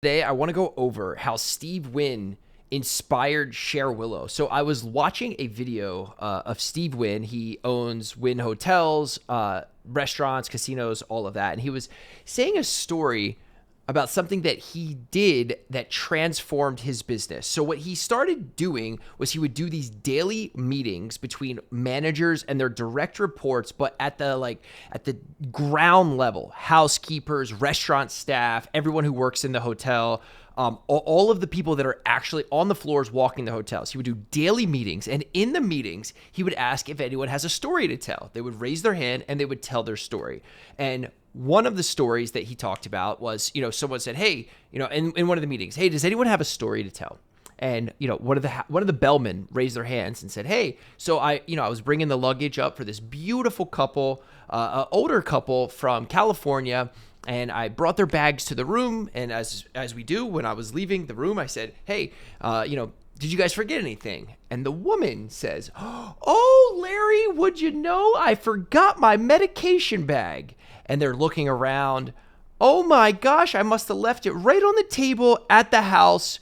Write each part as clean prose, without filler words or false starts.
Today, I want to go over how Steve Wynn inspired ShareWillow. So I was watching a video of Steve Wynn. He owns Wynn Hotels, restaurants, casinos, all of that. And he was saying a story about something that he did that transformed his business. So what he started doing was he would do these daily meetings between managers and their direct reports, but at the ground level, housekeepers, restaurant staff, everyone who works in the hotel, all of the people that are actually on the floors walking the hotels. He would do daily meetings, and in the meetings, he would ask if anyone has a story to tell. They would raise their hand and they would tell their story. And one of the stories that he talked about was, someone said, hey, in one of the meetings, hey, does anyone have a story to tell? And, one of the bellmen raised their hands and said, hey, so I was bringing the luggage up for this beautiful couple, older couple from California, and I brought their bags to the room. And as we do, when I was leaving the room, I said, hey, did you guys forget anything? And the woman says, oh, Larry, would you know I forgot my medication bag? And they're looking around. Oh my gosh, I must have left it right on the table at the house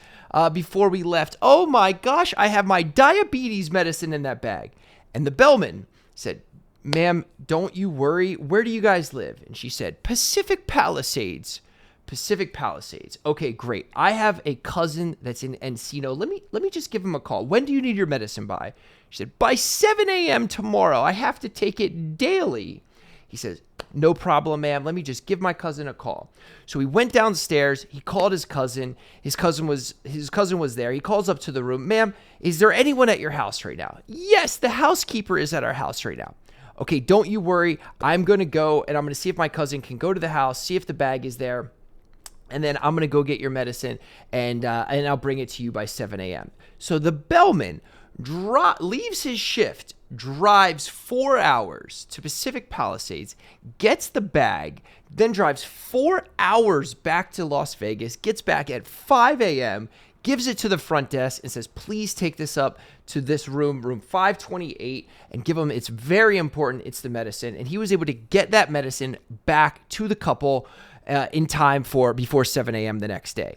before we left. Oh my gosh, I have my diabetes medicine in that bag. And the bellman said, ma'am, don't you worry. Where do you guys live? And she said, Pacific Palisades. Pacific Palisades. Okay, great. I have a cousin that's in Encino. Let me just give him a call. When do you need your medicine by? She said, by 7 a.m. tomorrow. I have to take it daily. He says, no problem, ma'am. Let me just give my cousin a call. So he went downstairs. He called his cousin. His cousin was there. He calls up to the room. Ma'am, is there anyone at your house right now? Yes, the housekeeper is at our house right now. Okay, don't you worry. I'm going to go and I'm going to see if my cousin can go to the house, see if the bag is there. And then I'm going to go get your medicine and I'll bring it to you by 7 a.m. So the bellman leaves his shift, drives 4 hours to Pacific Palisades, gets the bag, then drives 4 hours back to Las Vegas, gets back at 5 a.m., gives it to the front desk and says, please take this up to this room 528, and give them, it's very important, it's the medicine. And he was able to get that medicine back to the couple in time for before 7 a.m. the next day.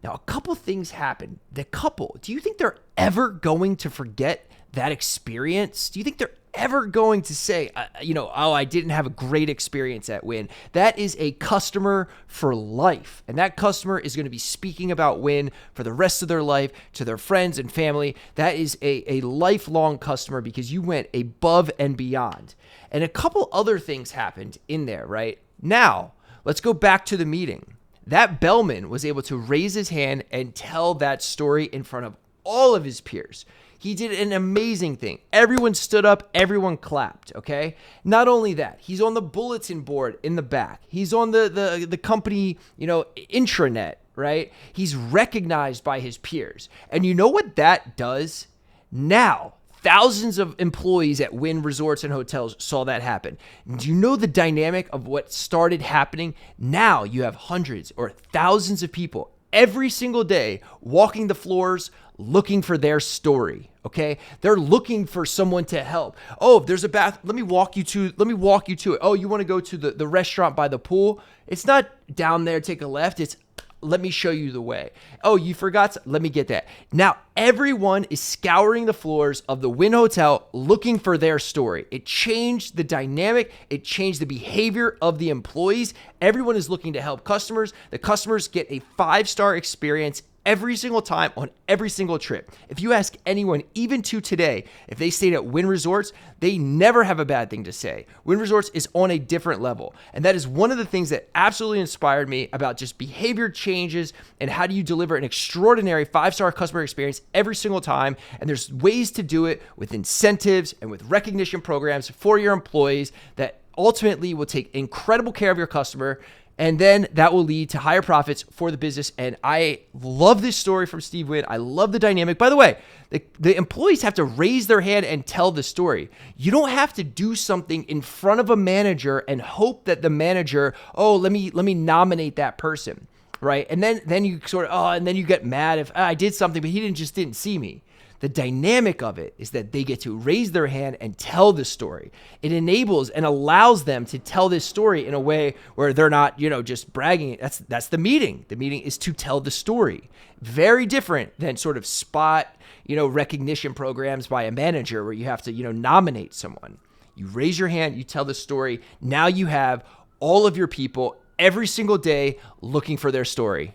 Now, a couple things happened. The couple, do you think they're ever going to forget that experience? Do you think they're ever going to say, oh, I didn't have a great experience at Wynn? That is a customer for life. And that customer is going to be speaking about Wynn for the rest of their life to their friends and family. That is a lifelong customer because you went above and beyond. And a couple other things happened in there, right? Now, let's go back to the meeting. That bellman was able to raise his hand and tell that story in front of all of his peers. He did an amazing thing. Everyone stood up, everyone clapped, okay? Not only that, he's on the bulletin board in the back. He's on the company, intranet, right? He's recognized by his peers. And you know what that does? Now, thousands of employees at Wynn Resorts and Hotels saw that happen. Do you know the dynamic of what started happening? Now you have hundreds or thousands of people every single day walking the floors looking for their story, okay? They're looking for someone to help. Oh, if there's a bath, let me walk you to it. Oh, you want to go to the restaurant by the pool? It's not down there, take a left. It's let me show you the way. Oh, you forgot? Let me get that. Now, everyone is scouring the floors of the Wynn Hotel looking for their story. It changed the dynamic. It changed the behavior of the employees. Everyone is looking to help customers. The customers get a 5-star experience every single time on every single trip. If you ask anyone, even to today, if they stayed at Wynn Resorts, they never have a bad thing to say. Wynn Resorts is on a different level. And that is one of the things that absolutely inspired me about just behavior changes and how do you deliver an extraordinary 5-star customer experience every single time. And there's ways to do it with incentives and with recognition programs for your employees that ultimately will take incredible care of your customer. And then that will lead to higher profits for the business. And I love this story from Steve Wynn. I love the dynamic. By the way, the employees have to raise their hand and tell the story. You don't have to do something in front of a manager and hope that the manager, let me nominate that person. right? And then you sort of, and then you get mad if I did something, but he didn't see me. The dynamic of it is that they get to raise their hand and tell the story. It enables and allows them to tell this story in a way where they're not, just bragging. That's the meeting. The meeting is to tell the story. Very different than sort of spot, recognition programs by a manager where you have to, nominate someone. You raise your hand, you tell the story. Now you have all of your people every single day looking for their story.